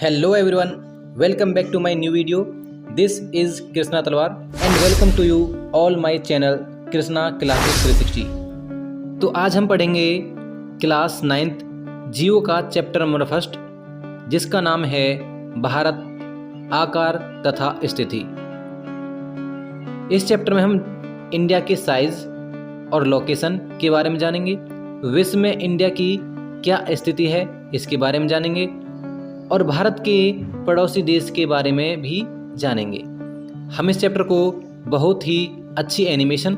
Hello everyone, welcome back to my new video. This is Krishna Talwar and welcome to you all my channel Krishna Classes 360. तो आज हम पढ़ेंगे class 9th जियो का chapter number 1 जिसका नाम है भारत आकार तथा स्थिति। इस चैप्टर में हम इंडिया के साइज और लोकेशन के बारे में जानेंगे, विश्व में इंडिया की क्या स्थिति है इसके बारे में जानेंगे और भारत के पड़ोसी देश के बारे में भी जानेंगे। हम इस चैप्टर को बहुत ही अच्छी एनिमेशन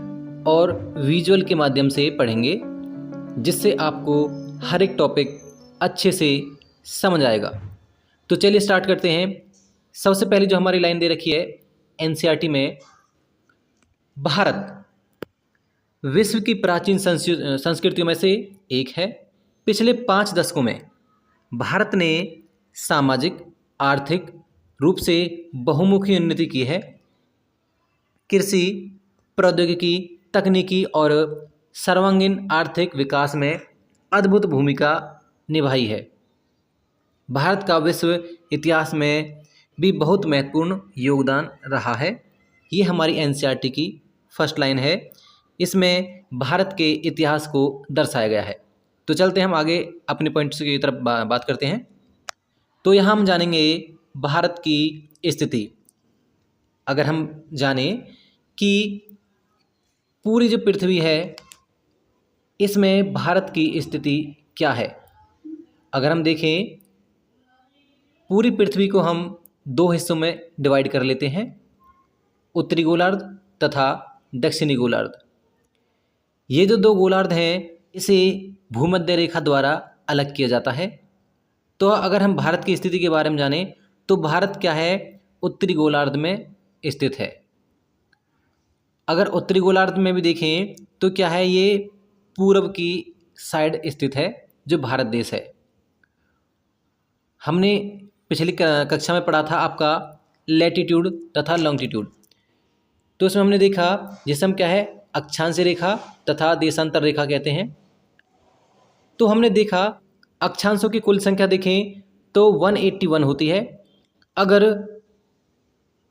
और विजुअल के माध्यम से पढ़ेंगे जिससे आपको हर एक टॉपिक अच्छे से समझ आएगा। तो चलिए स्टार्ट करते हैं। सबसे पहले जो हमारी लाइन दे रखी है एनसीईआरटी में, भारत विश्व की प्राचीन संस्कृतियों में से एक है। पिछले 5 दशकों में भारत ने सामाजिक आर्थिक रूप से बहुमुखी उन्नति की है। कृषि, प्रौद्योगिकी, तकनीकी और सर्वांगीण आर्थिक विकास में अद्भुत भूमिका निभाई है। भारत का विश्व इतिहास में भी बहुत महत्वपूर्ण योगदान रहा है। ये हमारी एनसीईआरटी की फर्स्ट लाइन है, इसमें भारत के इतिहास को दर्शाया गया है। तो चलते हैं हम आगे अपने पॉइंट्स की तरफ बात करते हैं। तो यहाँ हम जानेंगे भारत की स्थिति। अगर हम जानें कि पूरी जो पृथ्वी है इसमें भारत की स्थिति क्या है, अगर हम देखें पूरी पृथ्वी को हम 2 हिस्सों में डिवाइड कर लेते हैं, उत्तरी गोलार्ध तथा दक्षिणी गोलार्ध। ये जो 2 गोलार्ध हैं इसे भूमध्य रेखा द्वारा अलग किया जाता है। तो अगर हम भारत की स्थिति के बारे में जानें तो भारत क्या है, उत्तरी गोलार्ध में स्थित है। अगर उत्तरी गोलार्ध में भी देखें तो क्या है, ये पूर्व की साइड स्थित है जो भारत देश है। हमने पिछली कक्षा में पढ़ा था आपका लैटिट्यूड तथा लॉन्गिट्यूड। तो इसमें हमने देखा जिसे हम क्या है अक्षांश रेखा तथा देशांतर रेखा कहते हैं। तो हमने देखा अक्षांशों की कुल संख्या देखें तो 181 होती है। अगर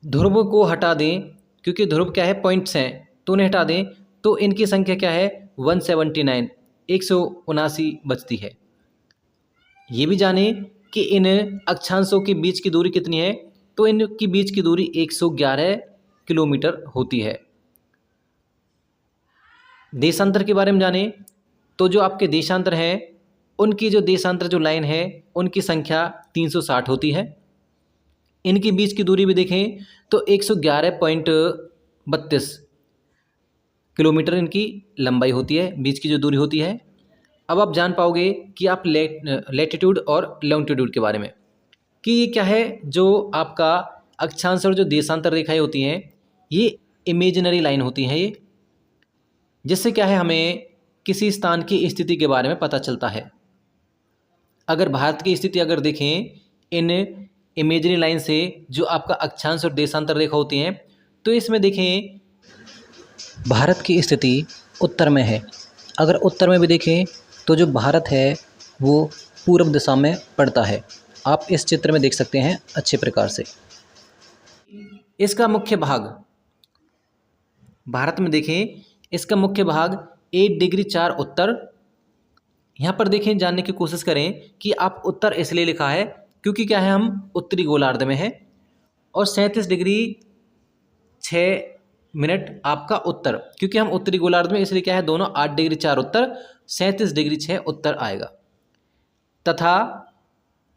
ध्रुव को हटा दें, क्योंकि ध्रुव क्या है पॉइंट्स हैं, तो उन्हें हटा दें तो इनकी संख्या क्या है 179 179 बचती है। ये भी जानें कि इन अक्षांशों के बीच की दूरी कितनी है, तो इनकी बीच की दूरी 111 किलोमीटर होती है। देशांतर के बारे में जानें तो जो आपके देशांतर हैं उनकी जो देशांतर जो लाइन है उनकी संख्या 360 होती है। इनकी बीच की दूरी भी देखें तो 111.32 किलोमीटर इनकी लंबाई होती है, बीच की जो दूरी होती है। अब आप जान पाओगे कि आप लैटिट्यूड और लॉन्गिट्यूड के बारे में कि ये क्या है, जो आपका अक्षांश और जो देशांतर रेखाएं होती हैं ये इमेजिनरी लाइन होती हैं, ये जिससे क्या है हमें किसी स्थान की स्थिति के बारे में पता चलता है। अगर भारत की स्थिति अगर देखें इन इमेजिनरी लाइन से जो आपका अक्षांश और देशांतर रेखा होती हैं, तो इसमें देखें भारत की स्थिति उत्तर में है। अगर उत्तर में भी देखें तो जो भारत है वो पूर्व दिशा में पड़ता है। आप इस चित्र में देख सकते हैं अच्छे प्रकार से। इसका मुख्य भाग भारत में देखें, इसका मुख्य भाग 8 डिग्री 4 उत्तर। यहाँ पर देखें, जानने की कोशिश करें कि आप उत्तर इसलिए लिखा है क्योंकि क्या है हम उत्तरी गोलार्ध में हैं, और 37 डिग्री 6 मिनट आपका उत्तर, क्योंकि हम उत्तरी गोलार्ध में इसलिए क्या है दोनों 8 डिग्री 4 उत्तर 37 डिग्री 6 उत्तर आएगा, तथा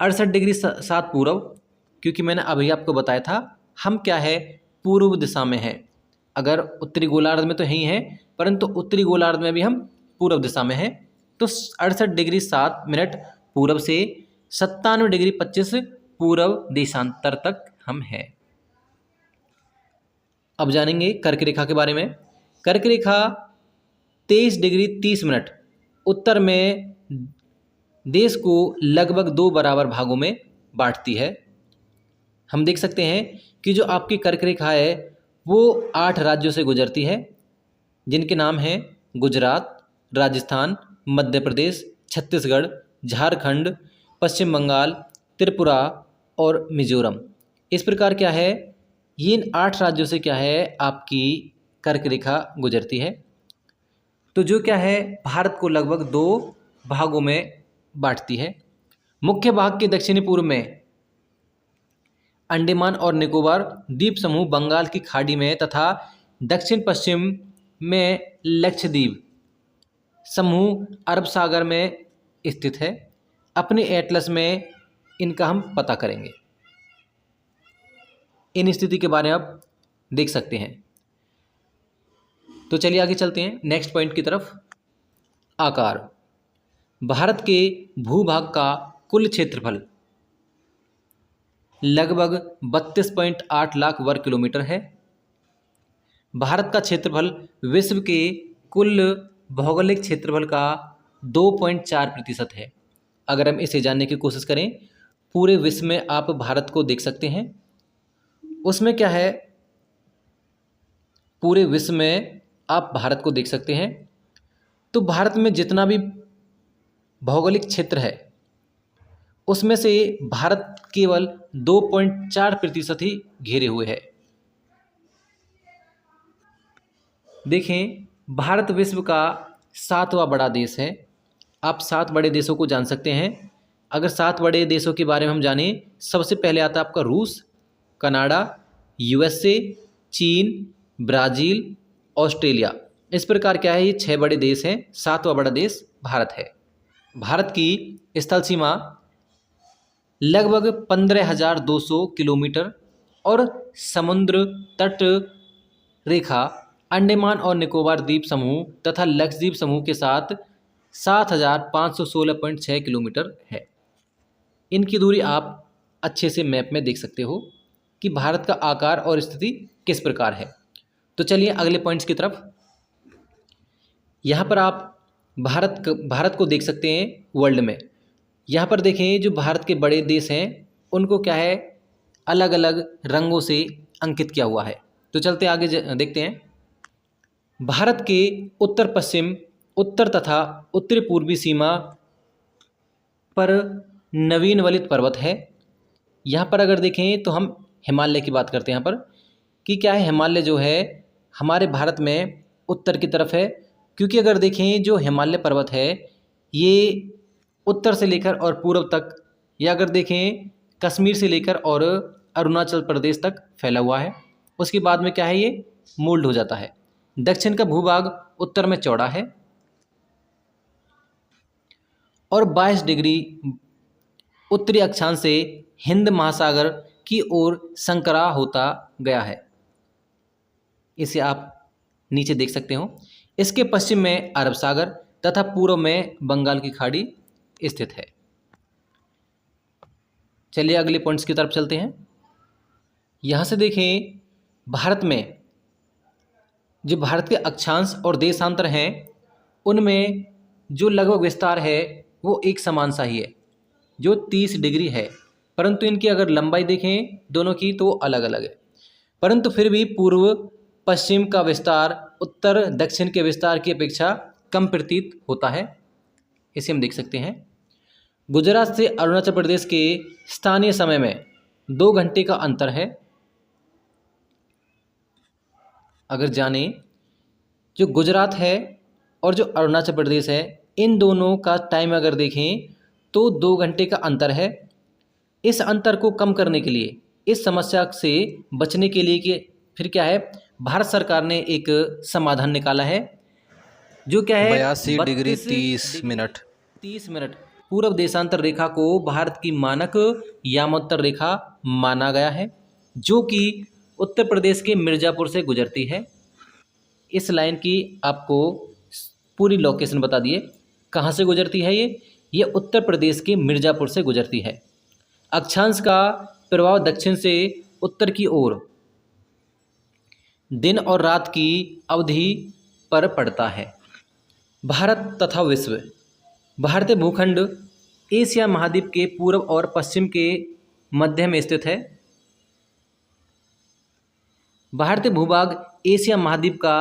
68 डिग्री 7 पूर्व, क्योंकि मैंने अभी आपको बताया था हम क्या है पूर्व दिशा में हैं। अगर उत्तरी गोलार्ध में तो यही है परंतु उत्तरी गोलार्ध में भी हम पूर्व दिशा में हैं। तो 68 डिग्री 7 मिनट पूर्व से 97 डिग्री 25 पूर्व देशांतर तक हम हैं। अब जानेंगे कर्क रेखा के बारे में। कर्क रेखा 23 डिग्री 30 मिनट उत्तर में देश को लगभग 2 बराबर भागों में बांटती है। हम देख सकते हैं कि जो आपकी कर्क रेखा है वो 8 राज्यों से गुजरती है, जिनके नाम हैं गुजरात, राजस्थान, मध्य प्रदेश, छत्तीसगढ़, झारखंड, पश्चिम बंगाल, त्रिपुरा, और मिजोरम। इस प्रकार क्या है, ये इन 8 राज्यों से क्या है आपकी कर्क रेखा गुजरती है। तो जो क्या है भारत को लगभग 2 भागों में बांटती है। मुख्य भाग के दक्षिणी पूर्व में अंडमान और निकोबार द्वीप समूह बंगाल की खाड़ी में तथा दक्षिण पश्चिम में लक्षद्वीप समूह अरब सागर में स्थित है। अपने एटलस में इनका हम पता करेंगे। इन स्थिति के बारे में आप देख सकते हैं। तो चलिए आगे चलते हैं नेक्स्ट पॉइंट की तरफ। आकार। भारत के भूभाग का कुल क्षेत्रफल लगभग 32.8 लाख वर्ग किलोमीटर है। भारत का क्षेत्रफल विश्व के कुल भौगोलिक क्षेत्रफल का 2.4% है। अगर हम इसे जानने की कोशिश करें, पूरे विश्व में आप भारत को देख सकते हैं। उसमें क्या है, पूरे विश्व में आप भारत को देख सकते हैं। तो भारत में जितना भी भौगोलिक क्षेत्र है उसमें से भारत केवल 2.4% ही घेरे हुए है। देखें, भारत विश्व का 7वां बड़ा देश है। आप 7 बड़े देशों को जान सकते हैं। अगर 7 बड़े देशों के बारे में हम जानें, सबसे पहले आता है आपका रूस, कनाडा, यूएसए, चीन, ब्राज़ील, ऑस्ट्रेलिया। इस प्रकार क्या है, ये 6 बड़े देश हैं। 7वां बड़ा देश भारत है। भारत की स्थल सीमा लगभग 15,200 किलोमीटर और समुद्र तट रेखा अंडमान और निकोबार द्वीप समूह तथा लक्षद्वीप समूह के साथ 7,516.6 किलोमीटर है। इनकी दूरी आप अच्छे से मैप में देख सकते हो कि भारत का आकार और स्थिति किस प्रकार है। तो चलिए अगले पॉइंट्स की तरफ। यहाँ पर आप भारत को देख सकते हैं वर्ल्ड में। यहाँ पर देखें, जो भारत के बड़े देश हैं उनको क्या है अलग अलग रंगों से अंकित किया हुआ है। तो चलते आगे देखते हैं। भारत के उत्तर पश्चिम, उत्तर तथा उत्तरी पूर्वी सीमा पर नवीन वलित पर्वत है। यहाँ पर अगर देखें तो हम हिमालय की बात करते हैं यहाँ पर कि क्या है, हिमालय जो है हमारे भारत में उत्तर की तरफ है। क्योंकि अगर देखें जो हिमालय पर्वत है ये उत्तर से लेकर और पूर्व तक, या अगर देखें कश्मीर से लेकर और अरुणाचल प्रदेश तक फैला हुआ है। उसके बाद में क्या है, ये मोल्ड हो जाता है। दक्षिण का भूभाग उत्तर में चौड़ा है और 22 डिग्री उत्तरी अक्षांश से हिंद महासागर की ओर संकरा होता गया है। इसे आप नीचे देख सकते हो। इसके पश्चिम में अरब सागर तथा पूर्व में बंगाल की खाड़ी स्थित है। चलिए अगले पॉइंट्स की तरफ चलते हैं। यहाँ से देखें, भारत में जो भारत के अक्षांश और देशांतर हैं उनमें जो लगभग विस्तार है वो एक समान सा ही है, जो 30 डिग्री है। परंतु इनकी अगर लंबाई देखें दोनों की तो अलग अलग है। परंतु फिर भी पूर्व पश्चिम का विस्तार उत्तर दक्षिण के विस्तार की अपेक्षा कम प्रतीत होता है। इसे हम देख सकते हैं। गुजरात से अरुणाचल प्रदेश के स्थानीय समय में 2 घंटे का अंतर है। अगर जाने जो गुजरात है और जो अरुणाचल प्रदेश है, इन दोनों का टाइम अगर देखें तो 2 घंटे का अंतर है। इस अंतर को कम करने के लिए, इस समस्या से बचने के लिए कि फिर क्या है, भारत सरकार ने एक समाधान निकाला है जो क्या है 82 डिग्री 30 मिनट 30 मिनट पूर्व देशांतर रेखा को भारत की मानक यामोत्तर रेखा माना गया है, जो कि उत्तर प्रदेश के मिर्ज़ापुर से गुजरती है। इस लाइन की आपको पूरी लोकेशन बता दिए, कहाँ से गुजरती है ये उत्तर प्रदेश के मिर्ज़ापुर से गुजरती है। अक्षांश का प्रभाव दक्षिण से उत्तर की ओर दिन और रात की अवधि पर पड़ता है। भारत तथा विश्व। भारतीय भूखंड एशिया महाद्वीप के पूर्व और पश्चिम के मध्य में स्थित है। भारतीय भूभाग एशिया महाद्वीप का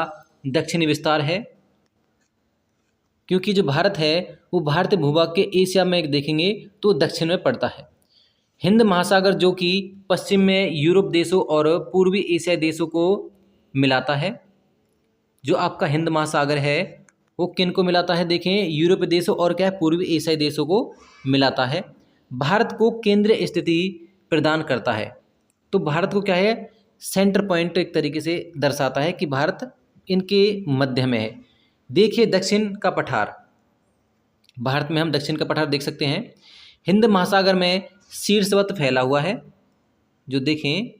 दक्षिणी विस्तार है। क्योंकि जो भारत है वो भारतीय भूभाग के एशिया में देखेंगे तो दक्षिण में पड़ता है। हिंद महासागर जो कि पश्चिम में यूरोप देशों और पूर्वी एशियाई देशों को मिलाता है। जो आपका हिंद महासागर है वो किन को मिलाता है? देखें, यूरोपीय देशों और क्या है, पूर्वी एशियाई देशों को मिलाता है। भारत को केंद्रीय स्थिति प्रदान करता है। तो भारत को क्या है, सेंटर पॉइंट एक तरीके से दर्शाता है कि भारत इनके मध्य में है। देखिए दक्षिण का पठार, भारत में हम दक्षिण का पठार देख सकते हैं। हिंद महासागर में शीर्षवत फैला हुआ है। जो देखें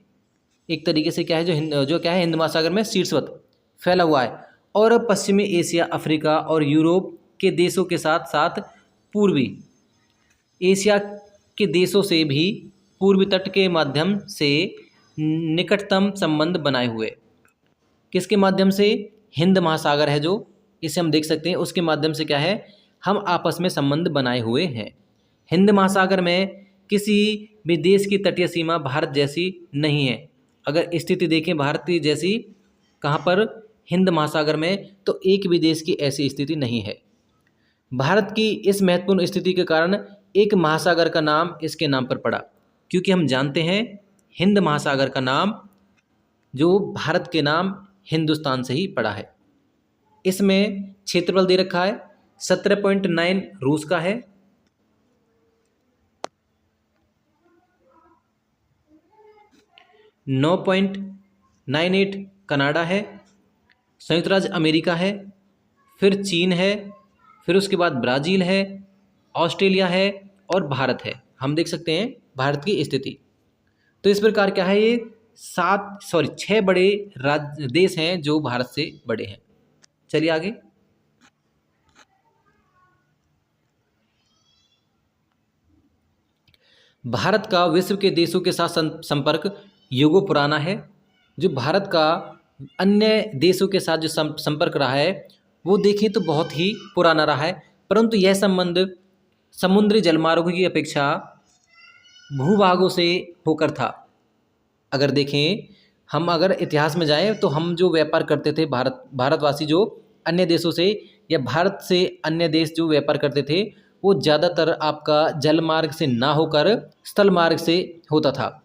एक तरीके से क्या है, जो क्या है, हिंद महासागर में शीर्षवत फैला हुआ है और पश्चिमी एशिया, अफ्रीका और यूरोप के देशों के साथ साथ पूर्वी एशिया के देशों से भी पूर्वी तट के माध्यम से निकटतम संबंध बनाए हुए। किसके माध्यम से? हिंद महासागर है जो, इसे हम देख सकते हैं, उसके माध्यम से क्या है, हम आपस में संबंध बनाए हुए हैं। हिंद महासागर में किसी भी देश की तटीय सीमा भारत जैसी नहीं है। अगर स्थिति देखें भारत की जैसी कहाँ पर, हिंद महासागर में, तो एक भी देश की ऐसी स्थिति नहीं है। भारत की इस महत्वपूर्ण स्थिति के कारण एक महासागर का नाम इसके नाम पर पड़ा, क्योंकि हम जानते हैं हिंद महासागर का नाम जो भारत के नाम हिंदुस्तान से ही पड़ा है। इसमें क्षेत्रफल दे रखा है 17.9 रूस का है, 9.98 कनाडा है, संयुक्त राज्य अमेरिका है, फिर चीन है, फिर उसके बाद ब्राज़ील है, ऑस्ट्रेलिया है और भारत है। हम देख सकते हैं भारत की स्थिति। तो इस प्रकार क्या है, ये 6 बड़े राज्य देश हैं जो भारत से बड़े हैं। चलिए आगे। भारत का विश्व के देशों के साथ संपर्क युगों पुराना है। जो भारत का अन्य देशों के साथ जो संपर्क रहा है वो देखें तो बहुत ही पुराना रहा है, परंतु यह संबंध समुद्री जलमार्गों की अपेक्षा भूभागों से होकर था। अगर देखें, हम अगर इतिहास में जाएं तो हम जो व्यापार करते थे, भारतवासी जो अन्य देशों से या भारत से अन्य देश जो व्यापार करते थे वो ज़्यादातर आपका जल मार्ग से ना होकर स्थल मार्ग से होता था।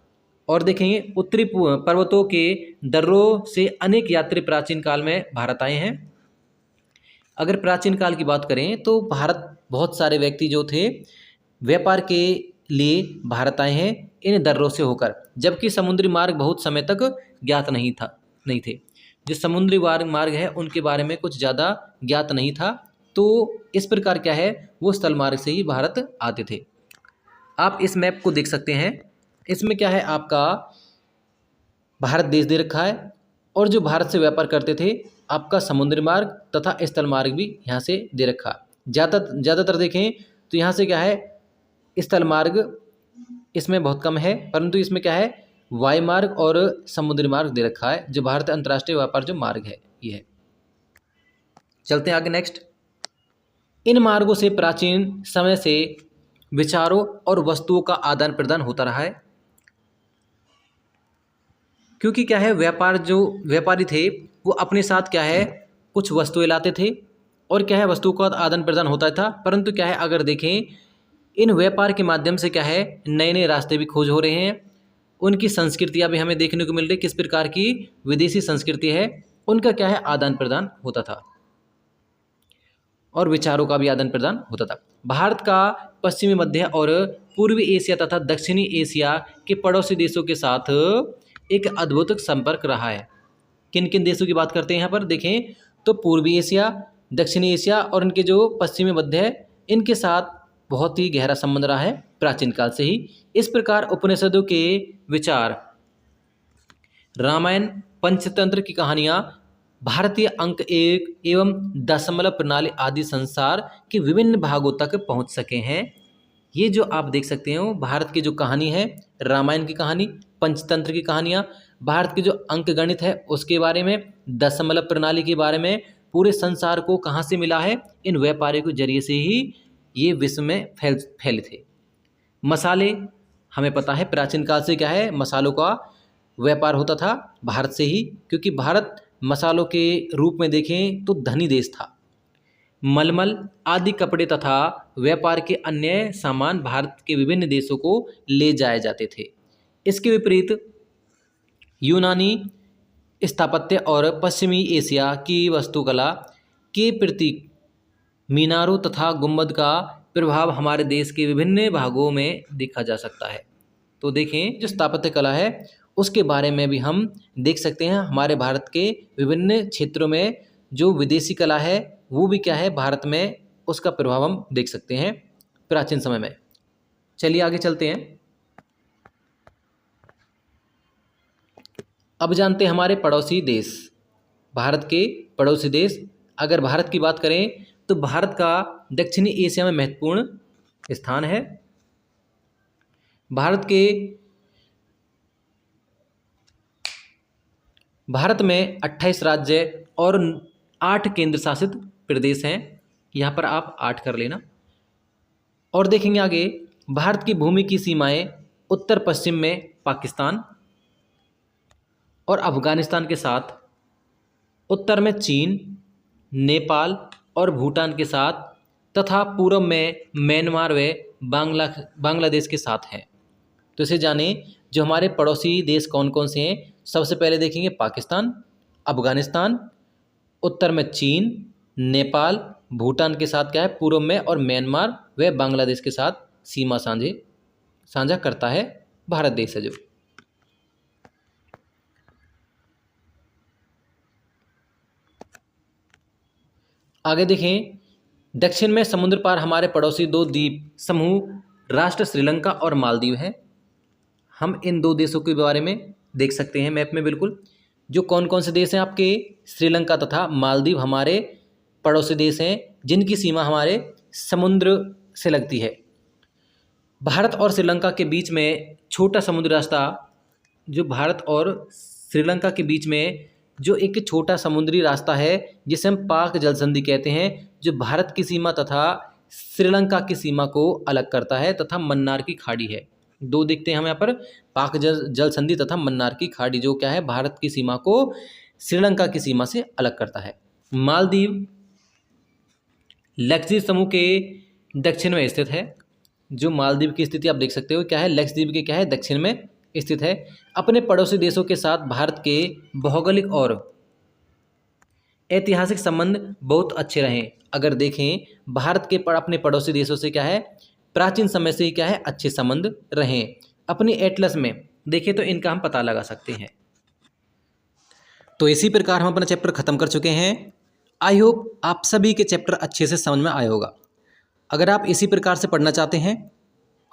और देखेंगे उत्तरी पर्वतों के दर्रों से अनेक यात्री प्राचीन काल में भारत आए हैं। अगर प्राचीन काल की बात करें तो भारत बहुत सारे व्यक्ति जो थे व्यापार के लिए भारत आए हैं इन दर्रों से होकर, जबकि समुद्री मार्ग बहुत समय तक ज्ञात नहीं थे। जो समुद्री मार्ग है उनके बारे में कुछ ज़्यादा ज्ञात नहीं था। तो इस प्रकार क्या है, वो स्थल मार्ग से ही भारत आते थे। आप इस मैप को देख सकते हैं, इसमें क्या है, आपका भारत देश दे रखा है और जो भारत से व्यापार करते थे आपका समुद्री मार्ग तथा स्थल मार्ग भी यहाँ से दे रखा। ज़्यादातर देखें तो यहाँ से क्या है, स्थल मार्ग इसमें बहुत कम है, परंतु इसमें क्या है, वायु मार्ग और समुद्री मार्ग दे रखा है। जो भारत अंतर्राष्ट्रीय व्यापार जो मार्ग है ये है। चलते हैं आगे नेक्स्ट। इन मार्गों से प्राचीन समय से विचारों और वस्तुओं का आदान प्रदान होता रहा है। क्योंकि क्या है, व्यापारी थे वो अपने साथ क्या है कुछ वस्तुएं लाते थे और क्या है वस्तुओं का आदान प्रदान होता था। परंतु क्या है, अगर देखें इन व्यापार के माध्यम से क्या है नए नए रास्ते भी खोज हो रहे हैं। उनकी संस्कृतियाँ भी हमें देखने को मिल रही, किस प्रकार की विदेशी संस्कृति है उनका क्या है आदान प्रदान होता था और विचारों का भी आदान प्रदान होता था। भारत का पश्चिमी, मध्य और पूर्वी एशिया तथा दक्षिणी एशिया के पड़ोसी देशों के साथ एक अद्भुत संपर्क रहा है। किन किन देशों की बात करते हैं यहाँ पर देखें तो पूर्वी एशिया, दक्षिणी एशिया और इनके जो पश्चिमी मध्य है इनके साथ बहुत ही गहरा संबंध रहा है प्राचीन काल से ही। इस प्रकार उपनिषदों के विचार, रामायण, पंचतंत्र की कहानियाँ, भारतीय अंक एवं दशमलव प्रणाली आदि संसार के विभिन्न भागों तक पहुंच सके हैं। ये जो आप देख सकते हो भारत की जो कहानी है, रामायण की कहानी, पंचतंत्र की कहानियाँ, भारत के जो अंक गणित है उसके बारे में, दशमलव प्रणाली के बारे में, पूरे संसार को कहाँ से मिला है, इन व्यापारियों के जरिए से ही ये विश्व में फैले थे। मसाले हमें पता है प्राचीन काल से क्या है मसालों का व्यापार होता था भारत से ही, क्योंकि भारत मसालों के रूप में देखें तो धनी देश था। मलमल आदि कपड़े तथा व्यापार के अन्य सामान भारत के विभिन्न देशों को ले जाए जाते थे। इसके विपरीत यूनानी स्थापत्य और पश्चिमी एशिया की वास्तुकला के प्रति मीनारों तथा गुंबद का प्रभाव हमारे देश के विभिन्न भागों में देखा जा सकता है। तो देखें, जो स्थापत्य कला है उसके बारे में भी हम देख सकते हैं। हमारे भारत के विभिन्न क्षेत्रों में जो विदेशी कला है वो भी क्या है, भारत में उसका प्रभाव हम देख सकते हैं प्राचीन समय में। चलिए आगे चलते हैं। अब जानते हैं हमारे पड़ोसी देश, भारत के पड़ोसी देश। अगर भारत की बात करें तो भारत का दक्षिणी एशिया में महत्वपूर्ण स्थान है। भारत में 28 राज्य और 8 केंद्र शासित प्रदेश हैं। यहाँ पर आप 8 कर लेना। और देखेंगे आगे, भारत की भूमि की सीमाएं उत्तर पश्चिम में पाकिस्तान और अफगानिस्तान के साथ, उत्तर में चीन, नेपाल और भूटान के साथ तथा पूर्व में म्यांमार व बांग्लादेश के साथ हैं। तो इसे जानें, जो हमारे पड़ोसी देश कौन कौन से हैं। सबसे पहले देखेंगे पाकिस्तान, अफगानिस्तान, उत्तर में चीन, नेपाल, भूटान के साथ क्या है पूर्व में, और म्यांमार व बांग्लादेश के साथ सीमा साझा करता है भारत देश है जो। आगे देखें, दक्षिण में समुद्र पार हमारे पड़ोसी 2 द्वीप समूह राष्ट्र श्रीलंका और मालदीव है। हम इन 2 देशों के बारे में देख सकते हैं मैप में बिल्कुल। जो कौन कौन से देश हैं आपके, श्रीलंका तथा मालदीव हमारे पड़ोसी देश हैं जिनकी सीमा हमारे समुद्र से लगती है। भारत और श्रीलंका के बीच में छोटा समुद्री रास्ता, जो भारत और श्रीलंका के बीच में जो एक छोटा समुद्री रास्ता है जिसे हम पाक जल संधि कहते हैं, जो भारत की सीमा तथा श्रीलंका की सीमा को अलग करता है, तथा मन्नार की खाड़ी है। 2 देखते हैं हम यहाँ पर, पाक जल संधि तथा मन्नार की खाड़ी, जो क्या है भारत की सीमा को श्रीलंका की सीमा से अलग करता है। मालदीव लक्षद्वीप समूह के दक्षिण में स्थित है। जो मालदीव की स्थिति आप देख सकते हो क्या है, लक्षद्वीप के क्या है दक्षिण में स्थित है। अपने पड़ोसी देशों के साथ भारत के भौगोलिक और ऐतिहासिक संबंध बहुत अच्छे रहे। अगर देखें, भारत के अपने पड़ोसी देशों से क्या है प्राचीन समय से ही क्या है अच्छे संबंध रहे। अपनी एटलस में देखें तो इनका हम पता लगा सकते हैं। तो इसी प्रकार हम अपना चैप्टर खत्म कर चुके हैं। आई होप आप सभी के चैप्टर अच्छे से समझ में आए होगा। अगर आप इसी प्रकार से पढ़ना चाहते हैं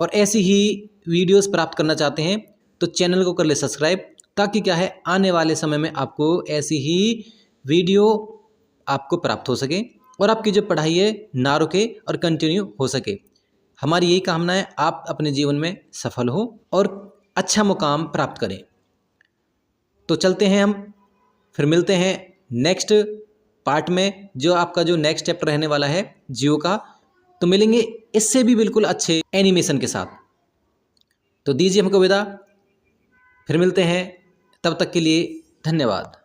और ऐसी ही वीडियोस प्राप्त करना चाहते हैं तो चैनल को कर ले सब्सक्राइब, ताकि क्या है आने वाले समय में आपको ऐसी ही वीडियो आपको प्राप्त हो सके और आपकी जो पढ़ाई है ना रुके और कंटिन्यू हो सके। हमारी यही कामना है आप अपने जीवन में सफल हो और अच्छा मुकाम प्राप्त करें। तो चलते हैं हम, फिर मिलते हैं नेक्स्ट पार्ट में, जो आपका जो नेक्स्ट चैप्टर रहने वाला है जियो का। तो मिलेंगे इससे भी बिल्कुल अच्छे एनिमेशन के साथ। तो दीजिए हमको विदा, फिर मिलते हैं, तब तक के लिए धन्यवाद।